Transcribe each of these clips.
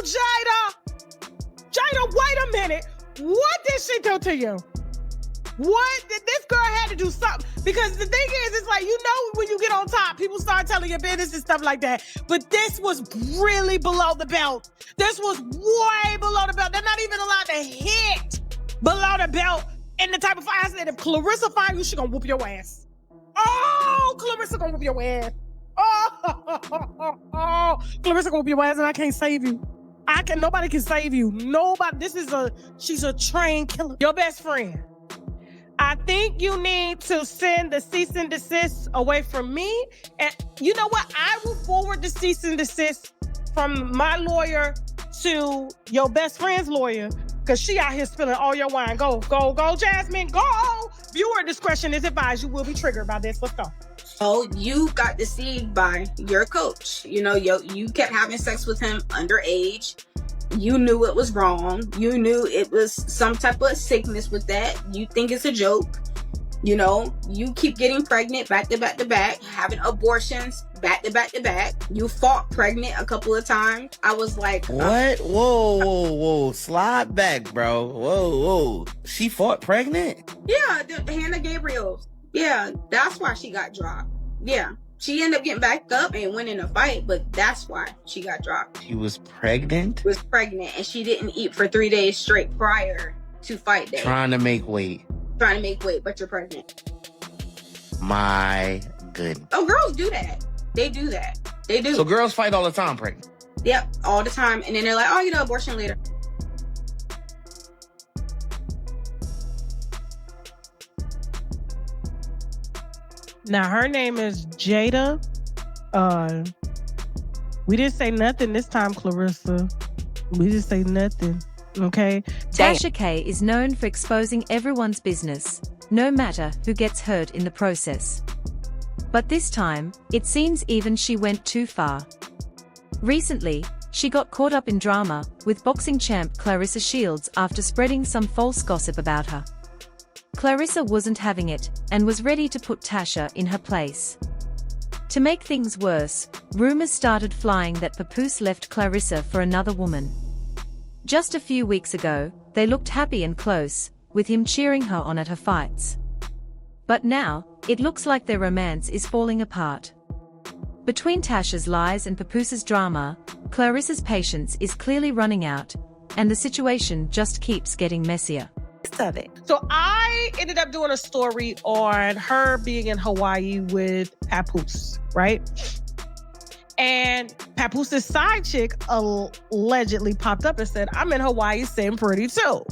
Jada, wait a minute. What did she do to you? What did this girl had to do something? Because the thing is, it's like, when you get on top, people start telling your business and stuff like that. But this was really below the belt. This was way below the belt. They're not even allowed to hit below the belt in the type of fight. I said, if Clarissa find you, she gonna whoop your ass. Oh, Clarissa gonna whoop your ass. Oh, Clarissa gonna whoop your ass, and I can't save you. Nobody can save you. Nobody. She's a trained killer. Your best friend. I think you need to send the cease and desist away from me. And you know what? I will forward the cease and desist from my lawyer to your best friend's lawyer, because she out here spilling all your wine. Go, Jasmine, go. Viewer discretion is advised. You will be triggered by this. Let's go. Oh, you got deceived by your coach. You kept having sex with him underage. You knew it was wrong. You knew it was some type of sickness with that. You think it's a joke. You keep getting pregnant back to back to back, having abortions back to back to back. You fought pregnant a couple of times. I was like, what? Whoa. Slide back, bro. Whoa. She fought pregnant? Yeah, Hannah Gabriel. Yeah, that's why she got dropped. Yeah. She ended up getting back up and winning a fight, but that's why she got dropped. She was pregnant? She was pregnant, and she didn't eat for 3 days straight prior to fight day. Trying to make weight, but you're pregnant. My goodness. Oh, girls do that. They do that. They do. So girls fight all the time pregnant? Yep, all the time. And then they're like, oh, abortion later. Now, her name is Jada. We didn't say nothing this time, Clarissa. We didn't say nothing, okay? Tasha K is known for exposing everyone's business, no matter who gets hurt in the process. But this time, it seems even she went too far. Recently, she got caught up in drama with boxing champ Clarissa Shields after spreading some false gossip about her. Clarissa wasn't having it and was ready to put Tasha in her place. To make things worse, rumors started flying that Papoose left Clarissa for another woman. Just a few weeks ago, they looked happy and close, with him cheering her on at her fights. But now, it looks like their romance is falling apart. Between Tasha's lies and Papoose's drama, Clarissa's patience is clearly running out, and the situation just keeps getting messier. Of it. So I ended up doing a story on her being in Hawaii with Papoose, right? And Papoose's side chick allegedly popped up and said, I'm in Hawaii sitting pretty too.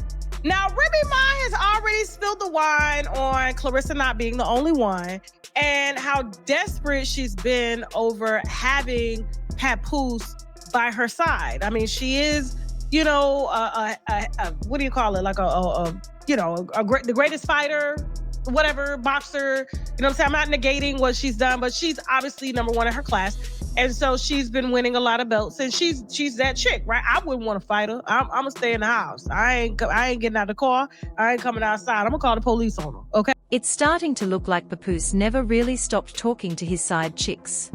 Now, Remy Ma has already spilled the wine on Clarissa not being the only one and how desperate she's been over having Papoose by her side. I mean, she is, what do you call it? Like the greatest fighter, whatever, boxer. You know what I'm saying? I'm not negating what she's done, but she's obviously number one in her class. And so she's been winning a lot of belts, and she's that chick, right? I wouldn't want to fight her. I'm gonna stay in the house. I ain't getting out of the car. I ain't coming outside. I'm gonna call the police on her, okay? It's starting to look like Papoose never really stopped talking to his side chicks.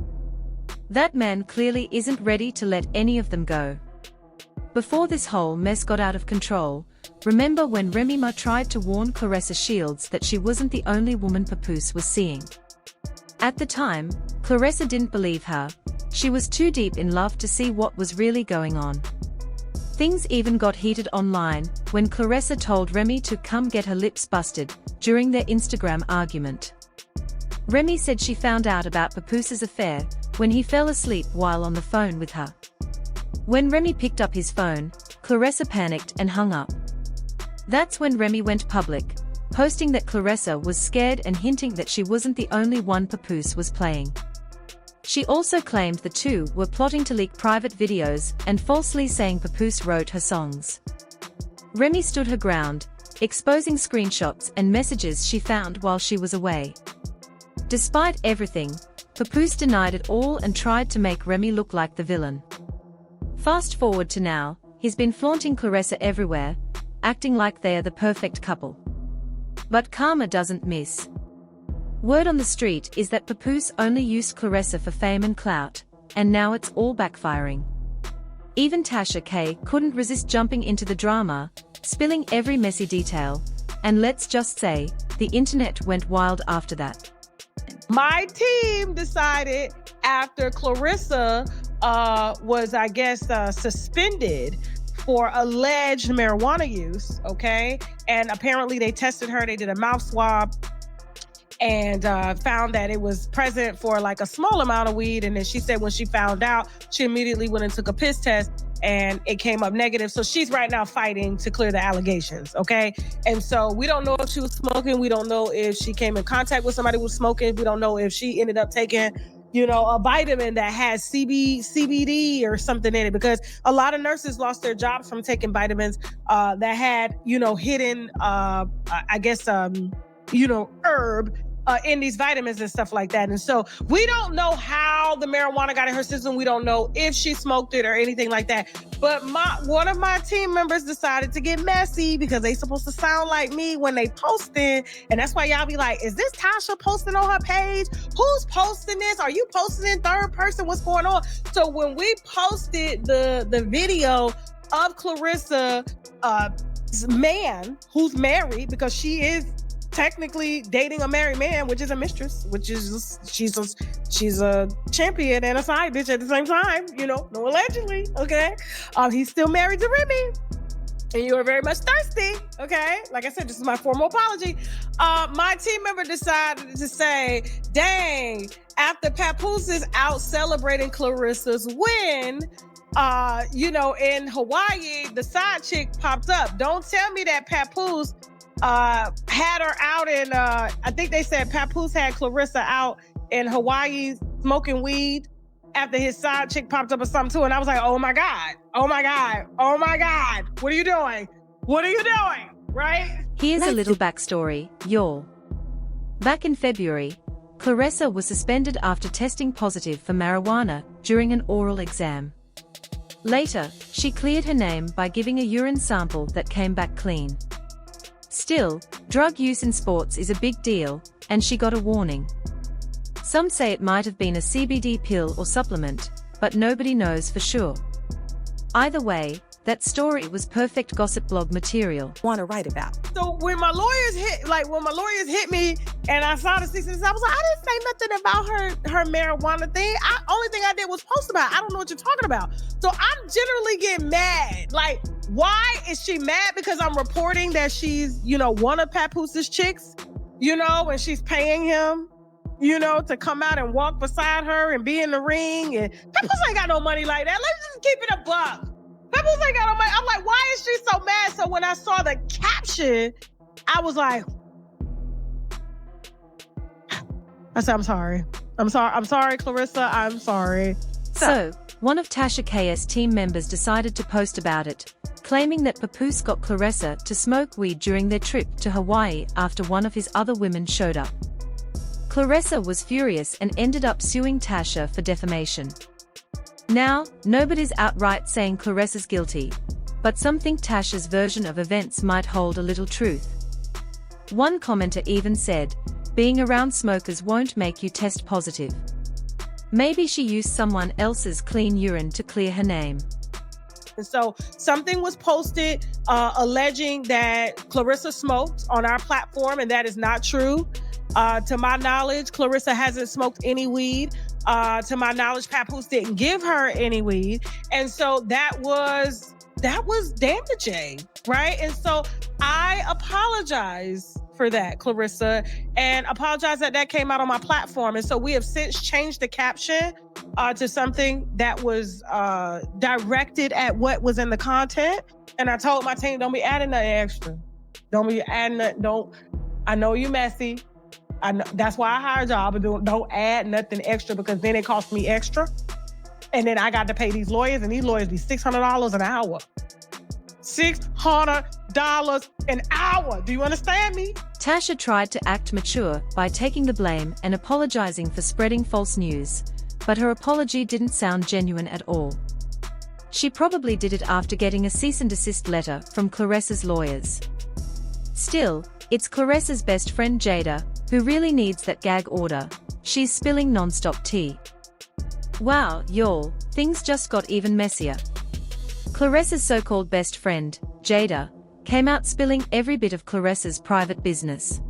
That man clearly isn't ready to let any of them go. Before this whole mess got out of control, remember when Remy Ma tried to warn Clarissa Shields that she wasn't the only woman Papoose was seeing? At the time, Clarissa didn't believe her. She was too deep in love to see what was really going on. Things even got heated online when Clarissa told Remy to come get her lips busted during their Instagram argument. Remy said she found out about Papoose's affair when he fell asleep while on the phone with her. When Remy picked up his phone, Clarissa panicked and hung up. That's when Remy went public, posting that Clarissa was scared and hinting that she wasn't the only one Papoose was playing. She also claimed the two were plotting to leak private videos and falsely saying Papoose wrote her songs. Remy stood her ground, exposing screenshots and messages she found while she was away. Despite everything, Papoose denied it all and tried to make Remy look like the villain. Fast forward to now, he's been flaunting Clarissa everywhere, acting like they are the perfect couple. But karma doesn't miss. Word on the street is that Papoose only used Clarissa for fame and clout, and now it's all backfiring. Even Tasha K couldn't resist jumping into the drama, spilling every messy detail, and let's just say, the internet went wild after that. My team decided after Clarissa was, I guess, suspended for alleged marijuana use, okay? And apparently they tested her, they did a mouth swab, and found that it was present for like a small amount of weed. And then she said when she found out, she immediately went and took a piss test and it came up negative. So she's right now fighting to clear the allegations, okay? And so we don't know if she was smoking. We don't know if she came in contact with somebody who was smoking. We don't know if she ended up taking, you know, a vitamin that has CBD or something in it, because a lot of nurses lost their jobs from taking vitamins that had, you know, hidden, herb in these vitamins and stuff like that. And so we don't know how the marijuana got in her system. We don't know if she smoked it or anything like that. But one of my team members decided to get messy because they supposed to sound like me when they posted. And that's why y'all be like, is this Tasha posting on her page? Who's posting this? Are you posting in third person? What's going on? So when we posted the video of Clarissa, man who's married, because she is technically dating a married man, which is a mistress, which is she's a champion and a side bitch at the same time, you know, no allegedly, okay? He's still married to Remy, and you are very much thirsty, okay? Like I said, this is my formal apology. My team member decided to say, dang, after Papoose is out celebrating Clarissa's win, in Hawaii, the side chick popped up. Don't tell me that Papoose had her out in, I think they said Papoose had Clarissa out in Hawaii smoking weed after his side chick popped up or something too. And I was like, oh my God, what are you doing? Right? Here's a little backstory, y'all. Back in February, Clarissa was suspended after testing positive for marijuana during an oral exam. Later, she cleared her name by giving a urine sample that came back clean. Still, drug use in sports is a big deal, and she got a warning. Some say it might have been a CBD pill or supplement, but nobody knows for sure. Either way, that story was perfect gossip blog material. Want to write about. So when my lawyers hit me and I saw the 6 I was like, I didn't say nothing about her marijuana thing. Only thing I did was post about it. I don't know what you're talking about. So I'm generally getting mad. Like, why is she mad? Because I'm reporting that she's, one of Papoose's chicks, and she's paying him, to come out and walk beside her and be in the ring. And Papoose ain't got no money like that. Let's just keep it a buck. Papoose ain't got no money. I'm like, why is she so mad? So when I saw the caption, I was like, I said, I'm sorry, Clarissa, I'm sorry. So, one of Tasha K's team members decided to post about it, claiming that Papoose got Clarissa to smoke weed during their trip to Hawaii after one of his other women showed up. Clarissa was furious and ended up suing Tasha for defamation. Now, nobody's outright saying Clarissa's guilty, but some think Tasha's version of events might hold a little truth. One commenter even said, being around smokers won't make you test positive. Maybe she used someone else's clean urine to clear her name. And so something was posted alleging that Clarissa smoked on our platform, and that is not true. To my knowledge, Clarissa hasn't smoked any weed. To my knowledge, Papoose didn't give her any weed. And so that was damaging, right? And so I apologize for that, Clarissa, and apologize that came out on my platform. And so we have since changed the caption to something that was directed at what was in the content. And I told my team, don't be adding nothing extra. Don't be adding nothing. I know you messy. I know, that's why I hired y'all, but don't add nothing extra, because then it costs me extra. And then I got to pay these lawyers, and these lawyers be $600 an hour. $600 an hour. Do you understand me? Tasha tried to act mature by taking the blame and apologizing for spreading false news, but her apology didn't sound genuine at all. She probably did it after getting a cease and desist letter from Clarissa's lawyers. Still, it's Clarissa's best friend Jada who really needs that gag order. She's spilling non-stop tea. Wow, y'all, things just got even messier. Claressa's so-called best friend, Jada, came out spilling every bit of Claressa's private business.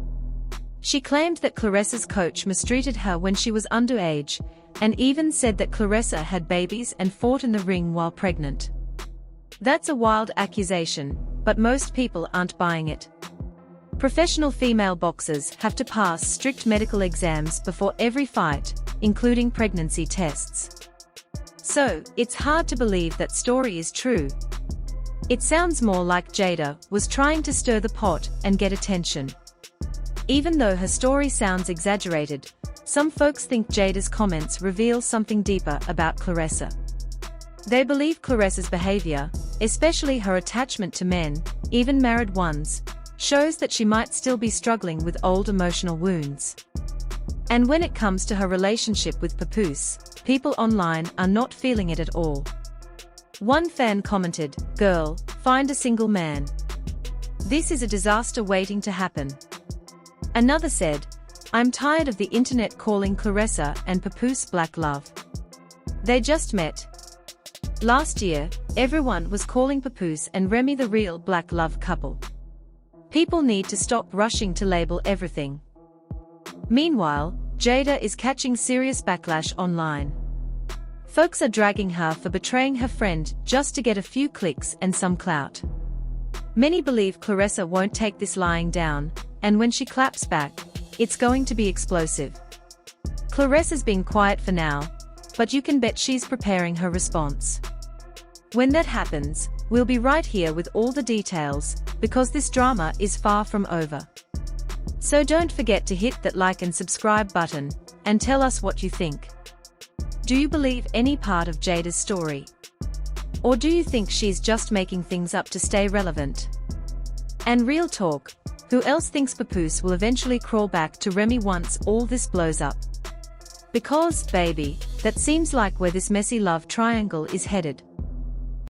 She claimed that Claressa's coach mistreated her when she was underage, and even said that Claressa had babies and fought in the ring while pregnant. That's a wild accusation, but most people aren't buying it. Professional female boxers have to pass strict medical exams before every fight, including pregnancy tests. So, it's hard to believe that story is true. It sounds more like Jada was trying to stir the pot and get attention. Even though her story sounds exaggerated, some folks think Jada's comments reveal something deeper about Claressa. They believe Claressa's behavior, especially her attachment to men, even married ones, shows that she might still be struggling with old emotional wounds. And when it comes to her relationship with Papoose, people online are not feeling it at all. One fan commented, "Girl, find a single man. This is a disaster waiting to happen." Another said, "I'm tired of the internet calling Claressa and Papoose black love. They just met. Last year, everyone was calling Papoose and Remy the real black love couple. People need to stop rushing to label everything." Meanwhile, Jada is catching serious backlash online. Folks are dragging her for betraying her friend just to get a few clicks and some clout. Many believe Claressa won't take this lying down, and when she claps back, it's going to be explosive. Claressa's been quiet for now, but you can bet she's preparing her response. When that happens, we'll be right here with all the details, because this drama is far from over. So don't forget to hit that like and subscribe button, and tell us what you think. Do you believe any part of Jada's story? Or do you think she's just making things up to stay relevant? And real talk, who else thinks Papoose will eventually crawl back to Remy once all this blows up? Because, baby, that seems like where this messy love triangle is headed.